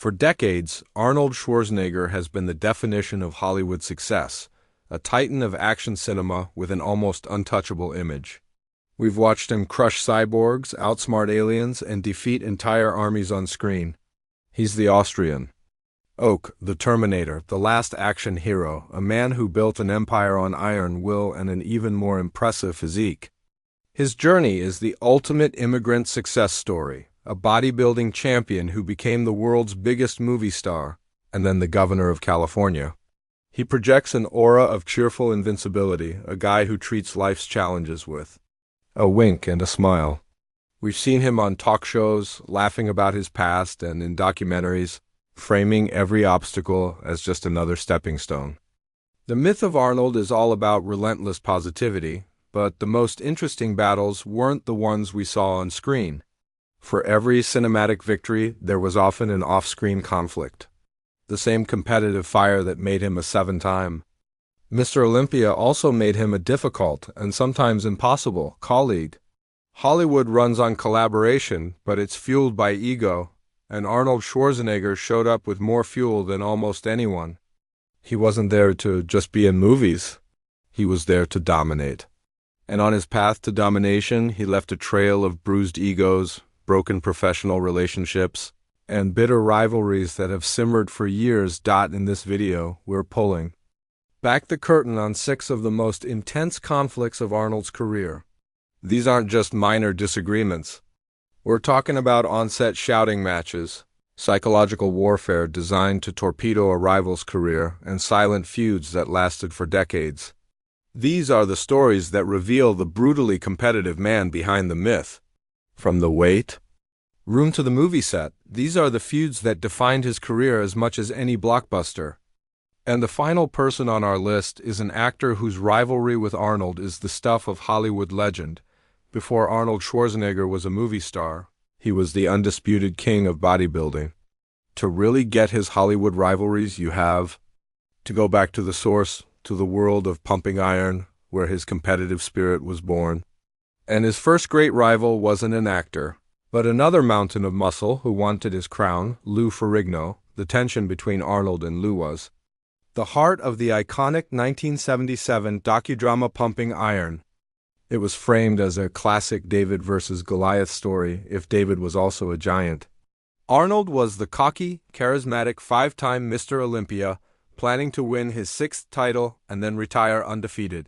For decades, Arnold Schwarzenegger has been the definition of Hollywood success, a titan of action cinema with an almost untouchable image. We've watched him crush cyborgs, outsmart aliens, and defeat entire armies on screen. He's the Austrian. Oak, the Terminator, the last action hero, a man who built an empire on iron will and an even more impressive physique. His journey is the ultimate immigrant success story, a bodybuilding champion who became the world's biggest movie star, and then the governor of California. He projects an aura of cheerful invincibility, a guy who treats life's challenges with a wink and a smile. We've seen him on talk shows, laughing about his past, and in documentaries, framing every obstacle as just another stepping stone. The myth of Arnold is all about relentless positivity, but the most interesting battles weren't the ones we saw on screen. For every cinematic victory, there was often an off-screen conflict. The same competitive fire that made him a seven-time Mr. Olympia also made him a difficult, and sometimes impossible, colleague. Hollywood runs on collaboration, but it's fueled by ego, and Arnold Schwarzenegger showed up with more fuel than almost anyone. He wasn't there to just be in movies. He was there to dominate. And on his path to domination, he left a trail of bruised egos, broken professional relationships, and bitter rivalries that have simmered for years. In this video, we're pulling back the curtain on 6 of the most intense conflicts of Arnold's career. These aren't just minor disagreements. We're talking about on-set shouting matches, psychological warfare designed to torpedo a rival's career, and silent feuds that lasted for decades. These are the stories that reveal the brutally competitive man behind the myth. From the weight room to the movie set, these are the feuds that defined his career as much as any blockbuster. And the final person on our list is an actor whose rivalry with Arnold is the stuff of Hollywood legend. Before Arnold Schwarzenegger was a movie star, he was the undisputed king of bodybuilding. To really get his Hollywood rivalries, you have to go back to the source, to the world of pumping iron, where his competitive spirit was born. And his first great rival wasn't an actor, but another mountain of muscle who wanted his crown, Lou Ferrigno. The tension between Arnold and Lou was the heart of the iconic 1977 docudrama Pumping Iron. It was framed as a classic David versus Goliath story, if David was also a giant. Arnold was the cocky, charismatic 5-time Mr. Olympia, planning to win his 6th title and then retire undefeated.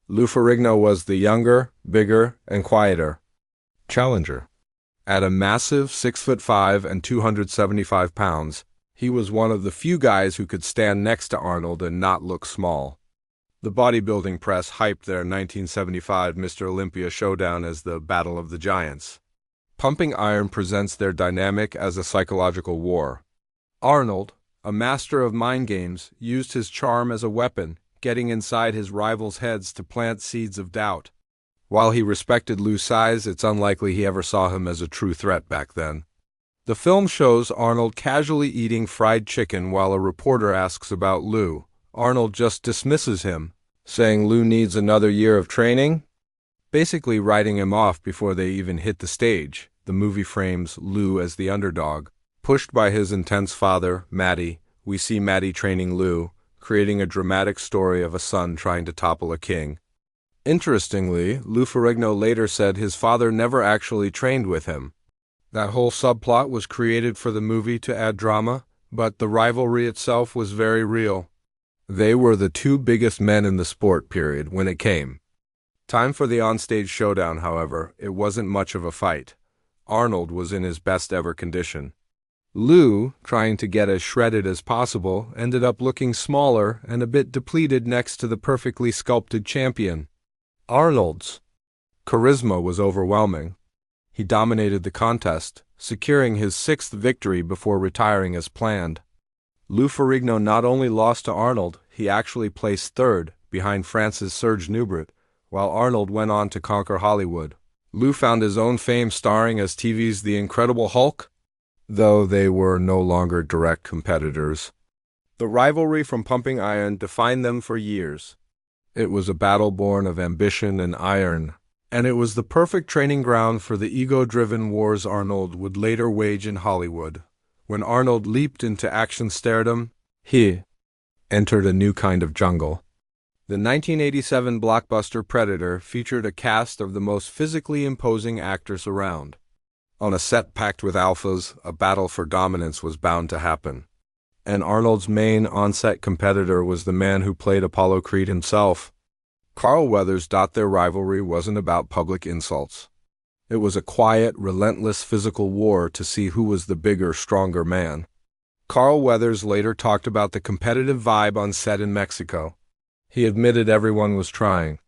Lou Ferrigno was the younger, bigger, and quieter challenger. At a massive 6'5" and 275 pounds, he was one of the few guys who could stand next to Arnold and not look small. The bodybuilding press hyped their 1975 Mr. Olympia showdown as the Battle of the Giants. Pumping Iron presents their dynamic as a psychological war. Arnold, a master of mind games, used his charm as a weapon, getting inside his rivals' heads to plant seeds of doubt. While he respected Lou's size, it's unlikely he ever saw him as a true threat back then. The film shows Arnold casually eating fried chicken while a reporter asks about Lou. Arnold just dismisses him, saying Lou needs another year of training, basically writing him off before they even hit the stage. The movie frames Lou as the underdog. Pushed by his intense father, Matty, we see Matty training Lou, creating a dramatic story of a son trying to topple a king. Interestingly, Lou Ferrigno later said his father never actually trained with him. That whole subplot was created for the movie to add drama, but the rivalry itself was very real. They were the 2 biggest men in the sport, period, when it came time for the onstage showdown. However, it wasn't much of a fight. Arnold was in his best ever condition. Lou, trying to get as shredded as possible, ended up looking smaller and a bit depleted next to the perfectly sculpted champion. Arnold's charisma was overwhelming. He dominated the contest, securing his 6th victory before retiring as planned. Lou Ferrigno not only lost to Arnold, he actually placed 3rd, behind France's Serge Nubret, while Arnold went on to conquer Hollywood. Lou found his own fame starring as TV's The Incredible Hulk, though they were no longer direct competitors. The rivalry from Pumping Iron defined them for years. It was a battle born of ambition and iron, and it was the perfect training ground for the ego-driven wars Arnold would later wage in Hollywood. When Arnold leaped into action stardom, he entered a new kind of jungle. The 1987 blockbuster Predator featured a cast of the most physically imposing actors around. On a set packed with alphas, a battle for dominance was bound to happen. And Arnold's main on-set competitor was the man who played Apollo Creed himself. Carl Weathers. Their rivalry wasn't about public insults. It was a quiet, relentless physical war to see who was the bigger, stronger man. Carl Weathers later talked about the competitive vibe on set in Mexico. He admitted everyone was trying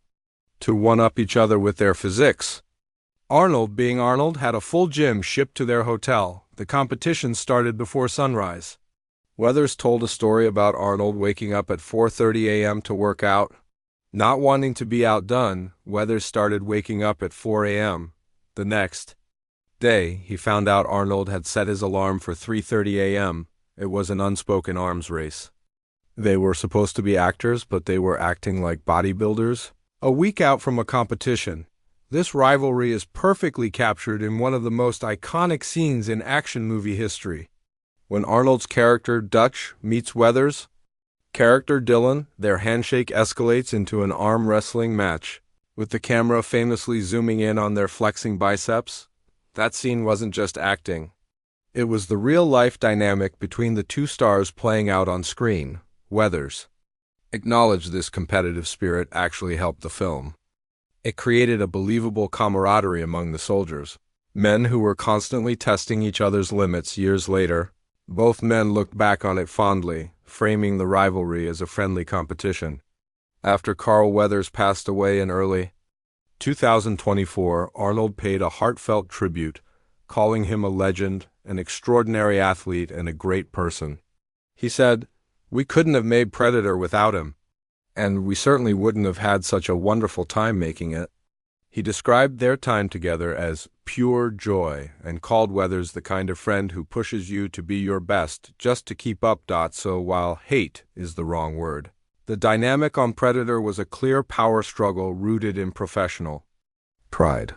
to one-up each other with their physiques. Arnold, being Arnold, had a full gym shipped to their hotel. The competition started before sunrise. Weathers told a story about Arnold waking up at 4:30 a.m. to work out. Not wanting to be outdone, Weathers started waking up at 4 a.m. The next day, he found out Arnold had set his alarm for 3:30 a.m. It was an unspoken arms race. They were supposed to be actors, but they were acting like bodybuilders. A week out from a competition, this rivalry is perfectly captured in one of the most iconic scenes in action movie history. When Arnold's character Dutch meets Weathers' character Dylan, their handshake escalates into an arm wrestling match, with the camera famously zooming in on their flexing biceps. That scene wasn't just acting. It was the real-life dynamic between the two stars playing out on screen. Weathers acknowledged this competitive spirit actually helped the film. It created a believable camaraderie among the soldiers, men who were constantly testing each other's limits. Years later, both men looked back on it fondly, framing the rivalry as a friendly competition. After Carl Weathers passed away in early 2024, Arnold paid a heartfelt tribute, calling him a legend, an extraordinary athlete, and a great person. He said, "We couldn't have made Predator without him, and we certainly wouldn't have had such a wonderful time making it." He described their time together as pure joy and called Weathers the kind of friend who pushes you to be your best just to keep up. So while hate is the wrong word, the dynamic on Predator was a clear power struggle rooted in professional pride.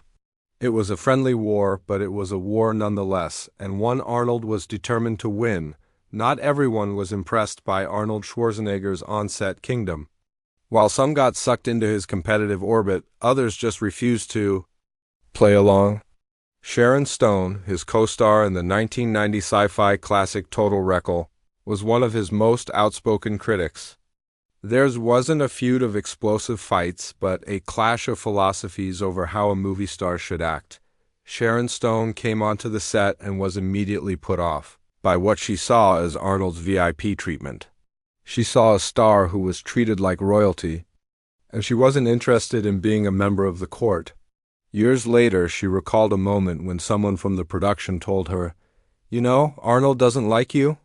It was a friendly war, but it was a war nonetheless, and one Arnold was determined to win. Not everyone was impressed by Arnold Schwarzenegger's on-set kingdom. While some got sucked into his competitive orbit, others just refused to play along. Sharon Stone, his co-star in the 1990 sci-fi classic Total Recall, was one of his most outspoken critics. Theirs wasn't a feud of explosive fights, but a clash of philosophies over how a movie star should act. Sharon Stone came onto the set and was immediately put off by what she saw as Arnold's VIP treatment. She saw a star who was treated like royalty, and she wasn't interested in being a member of the court. Years later, she recalled a moment when someone from the production told her, "You know, Arnold doesn't like you."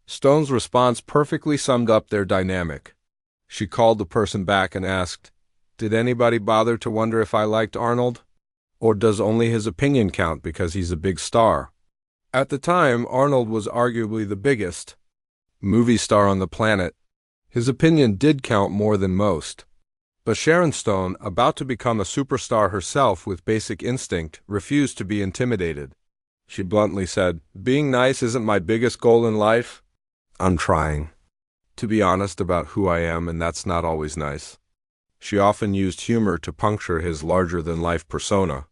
Stone's response perfectly summed up their dynamic. She called the person back and asked, "Did anybody bother to wonder if I liked Arnold? Or does only his opinion count because he's a big star?" At the time, Arnold was arguably the biggest movie star on the planet. His opinion did count more than most. But Sharon Stone, about to become a superstar herself with Basic Instinct, refused to be intimidated. She bluntly said, "Being nice isn't my biggest goal in life. I'm trying to be honest about who I am, and that's not always nice." She often used humor to puncture his larger-than-life persona.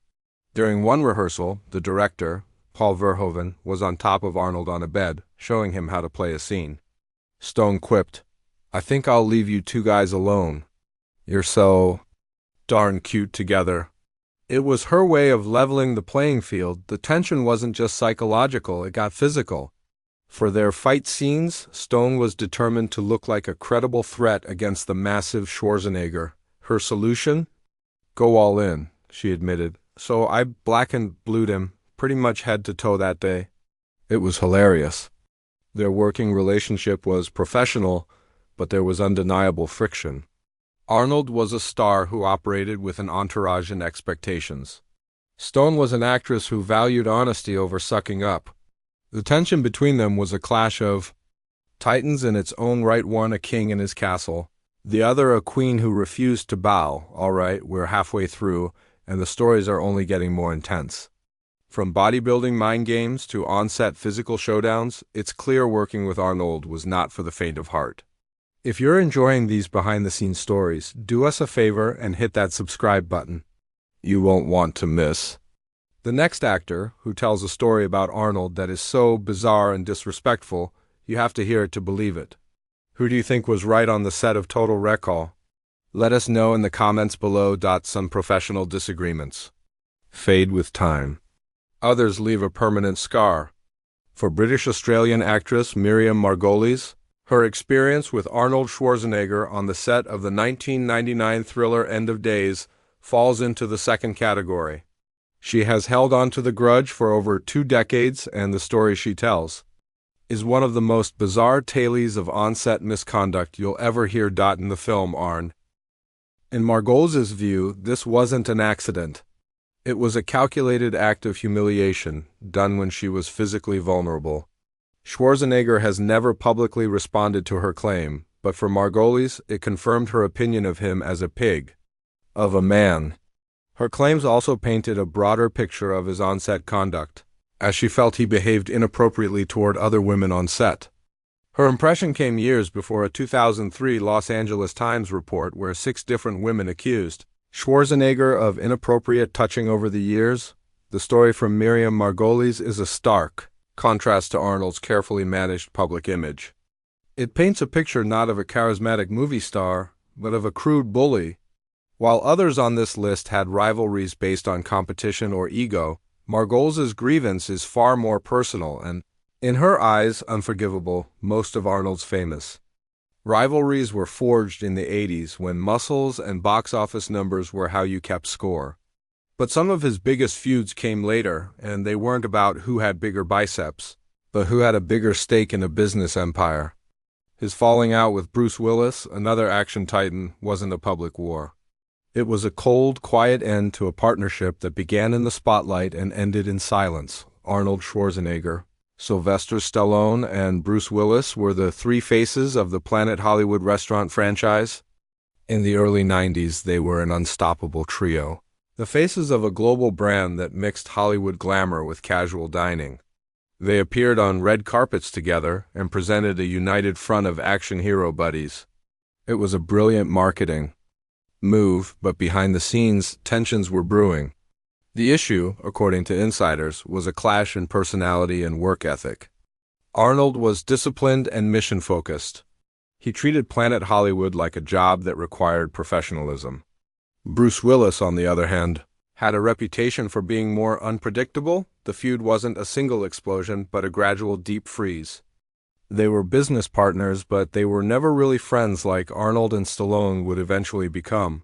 During one rehearsal, the director, Paul Verhoeven, was on top of Arnold on a bed, showing him how to play a scene. Stone quipped, "I think I'll leave you two guys alone. You're so darn cute together." It was her way of leveling the playing field. The tension wasn't just psychological, it got physical. For their fight scenes, Stone was determined to look like a credible threat against the massive Schwarzenegger. Her solution? "Go all in," she admitted. "So I black and blued him, pretty much head to toe that day." It was hilarious. Their working relationship was professional, but there was undeniable friction. Arnold was a star who operated with an entourage and expectations. Stone was an actress who valued honesty over sucking up. The tension between them was a clash of titans in its own right, one a king in his castle, the other a queen who refused to bow. All right, we're halfway through, and the stories are only getting more intense. From bodybuilding mind games to on-set physical showdowns, it's clear working with Arnold was not for the faint of heart. If you're enjoying these behind-the-scenes stories, do us a favor and hit that subscribe button. You won't want to miss the next actor who tells a story about Arnold that is so bizarre and disrespectful, you have to hear it to believe it. Who do you think was right on the set of Total Recall? Let us know in the comments below. Some professional disagreements fade with time. Others leave a permanent scar. For British-Australian actress Miriam Margolyes, her experience with Arnold Schwarzenegger on the set of the 1999 thriller End of Days falls into the second category. She has held on to the grudge for over 2 decades, and the story she tells is one of the most bizarre tales of on-set misconduct you'll ever hear. In the film Arn. In Margolyes' view, this wasn't an accident. It was a calculated act of humiliation, done when she was physically vulnerable. Schwarzenegger has never publicly responded to her claim, but for Margolyes, it confirmed her opinion of him as a pig of a man. Her claims also painted a broader picture of his on-set conduct, as she felt he behaved inappropriately toward other women on set. Her impression came years before a 2003 Los Angeles Times report where 6 different women accused Schwarzenegger of inappropriate touching over the years. The story from Miriam Margolyes is a stark contrast to Arnold's carefully managed public image. It paints a picture not of a charismatic movie star, but of a crude bully. While others on this list had rivalries based on competition or ego, Margolyes' grievance is far more personal and, in her eyes, unforgivable. Most of Arnold's famous rivalries were forged in the 80s when muscles and box office numbers were how you kept score. But some of his biggest feuds came later, and they weren't about who had bigger biceps, but who had a bigger stake in a business empire. His falling out with Bruce Willis, another action titan, wasn't a public war. It was a cold, quiet end to a partnership that began in the spotlight and ended in silence. Arnold Schwarzenegger, Sylvester Stallone, and Bruce Willis were the 3 faces of the Planet Hollywood restaurant franchise. In the early 90s, they were an unstoppable trio, the faces of a global brand that mixed Hollywood glamour with casual dining. They appeared on red carpets together and presented a united front of action hero buddies. It was a brilliant marketing move, but behind the scenes, tensions were brewing. The issue, according to insiders, was a clash in personality and work ethic. Arnold was disciplined and mission-focused. He treated Planet Hollywood like a job that required professionalism. Bruce Willis, on the other hand, had a reputation for being more unpredictable. The feud wasn't a single explosion, but a gradual deep freeze. They were business partners, but they were never really friends like Arnold and Stallone would eventually become.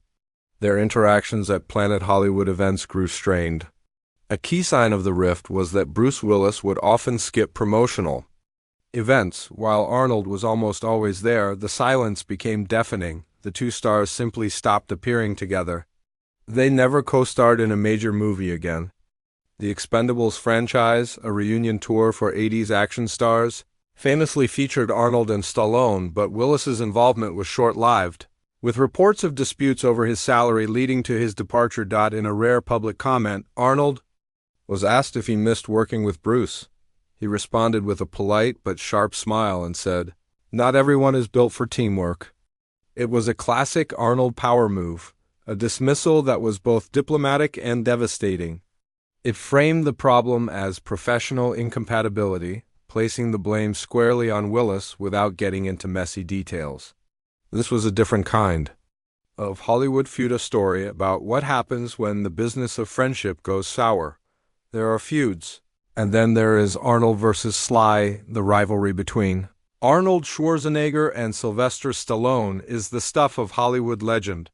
Their interactions at Planet Hollywood events grew strained. A key sign of the rift was that Bruce Willis would often skip promotional events. While Arnold was almost always there, the silence became deafening. The 2 stars simply stopped appearing together. They never co-starred in a major movie again. The Expendables franchise, a reunion tour for 80s action stars, famously featured Arnold and Stallone, but Willis's involvement was short-lived, with reports of disputes over his salary leading to his departure. In a rare public comment, Arnold was asked if he missed working with Bruce. He responded with a polite but sharp smile and said, "Not everyone is built for teamwork." It was a classic Arnold power move, a dismissal that was both diplomatic and devastating. It framed the problem as professional incompatibility, placing the blame squarely on Willis without getting into messy details. This was a different kind of Hollywood feud, a story about what happens when the business of friendship goes sour. There are feuds, and then there is Arnold versus Sly. The rivalry between Arnold Schwarzenegger and Sylvester Stallone is the stuff of Hollywood legend.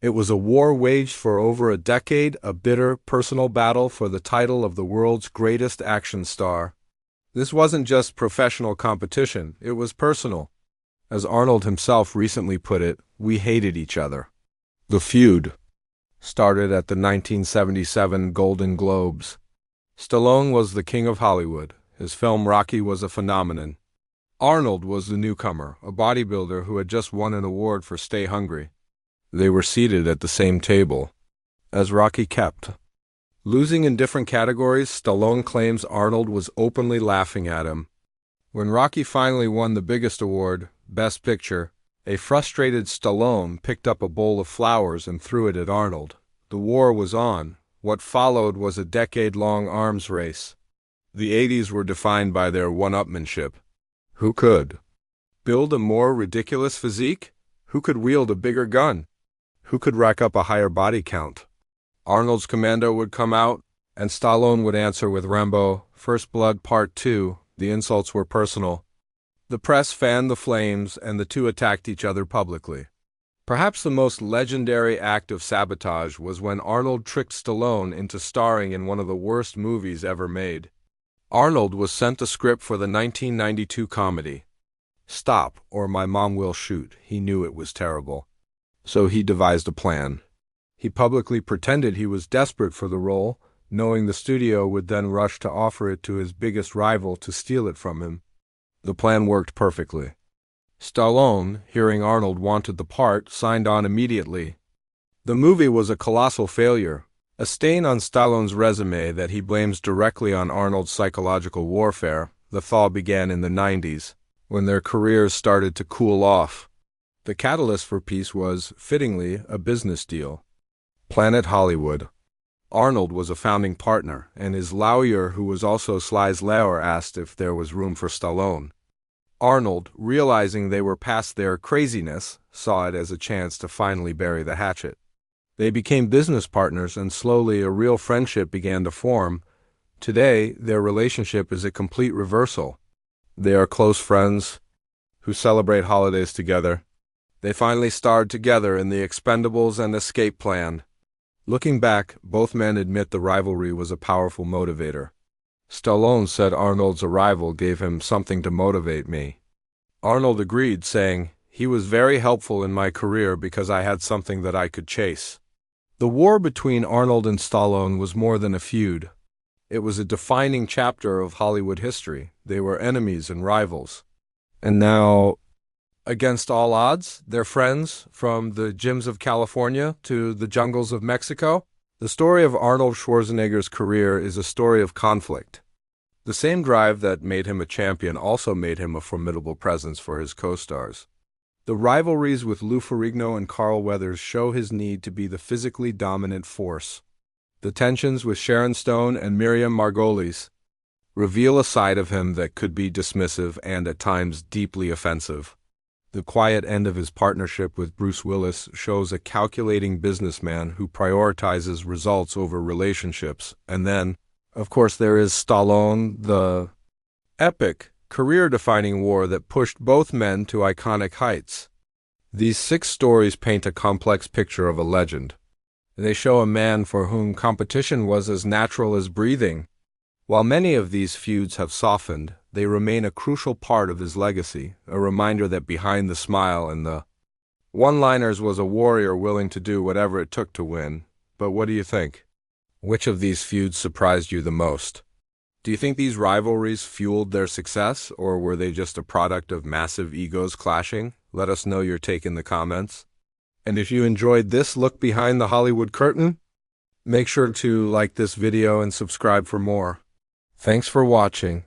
It was a war waged for over a decade, a bitter, personal battle for the title of the world's greatest action star. This wasn't just professional competition, it was personal. As Arnold himself recently put it, we hated each other. The feud started at the 1977 Golden Globes. Stallone was the king of Hollywood. His film Rocky was a phenomenon. Arnold was the newcomer, a bodybuilder who had just won an award for Stay Hungry. They were seated at the same table. As Rocky kept Losing in different categories, Stallone claims Arnold was openly laughing at him. When Rocky finally won the biggest award, Best Picture, a frustrated Stallone picked up a bowl of flowers and threw it at Arnold. The war was on. What followed was a decade-long arms race. The 80s were defined by their one-upmanship. Who could build a more ridiculous physique? Who could wield a bigger gun? Who could rack up a higher body count? Arnold's commando would come out, and Stallone would answer with Rambo, First Blood Part 2. The insults were personal. The press fanned the flames, and the two attacked each other publicly. Perhaps the most legendary act of sabotage was when Arnold tricked Stallone into starring in one of the worst movies ever made. Arnold was sent a script for the 1992 comedy Stop, or My Mom Will Shoot. He knew it was terrible. So he devised a plan. He publicly pretended he was desperate for the role, knowing the studio would then rush to offer it to his biggest rival to steal it from him. The plan worked perfectly. Stallone, hearing Arnold wanted the part, signed on immediately. The movie was a colossal failure, a stain on Stallone's resume that he blames directly on Arnold's psychological warfare. The thaw began in the 90s, when their careers started to cool off. The catalyst for peace was, fittingly, a business deal. Planet Hollywood. Arnold was a founding partner, and his lawyer, who was also Sly's lawyer, asked if there was room for Stallone. Arnold, realizing they were past their craziness, saw it as a chance to finally bury the hatchet. They became business partners, and slowly a real friendship began to form. Today, their relationship is a complete reversal. They are close friends who celebrate holidays together. They finally starred together in The Expendables and Escape Plan. Looking back, both men admit the rivalry was a powerful motivator. Stallone said Arnold's arrival gave him something to motivate me. Arnold agreed, saying, "He was very helpful in my career because I had something that I could chase." The war between Arnold and Stallone was more than a feud. It was a defining chapter of Hollywood history. They were enemies and rivals. And now, against all odds, they're friends, from the gyms of California to the jungles of Mexico. The story of Arnold Schwarzenegger's career is a story of conflict. The same drive that made him a champion also made him a formidable presence for his co-stars. The rivalries with Lou Ferrigno and Carl Weathers show his need to be the physically dominant force. The tensions with Sharon Stone and Miriam Margolyes reveal a side of him that could be dismissive and at times deeply offensive. The quiet end of his partnership with Bruce Willis shows a calculating businessman who prioritizes results over relationships. And then, of course, there is Stallone, the epic, career-defining war that pushed both men to iconic heights. These 6 stories paint a complex picture of a legend. They show a man for whom competition was as natural as breathing. While many of these feuds have softened, they remain a crucial part of his legacy, a reminder that behind the smile and the one-liners was a warrior willing to do whatever it took to win. But what do you think? Which of these feuds surprised you the most? Do you think these rivalries fueled their success, or were they just a product of massive egos clashing? Let us know your take in the comments. And if you enjoyed this look behind the Hollywood curtain, make sure to like this video and subscribe for more. Thanks for watching.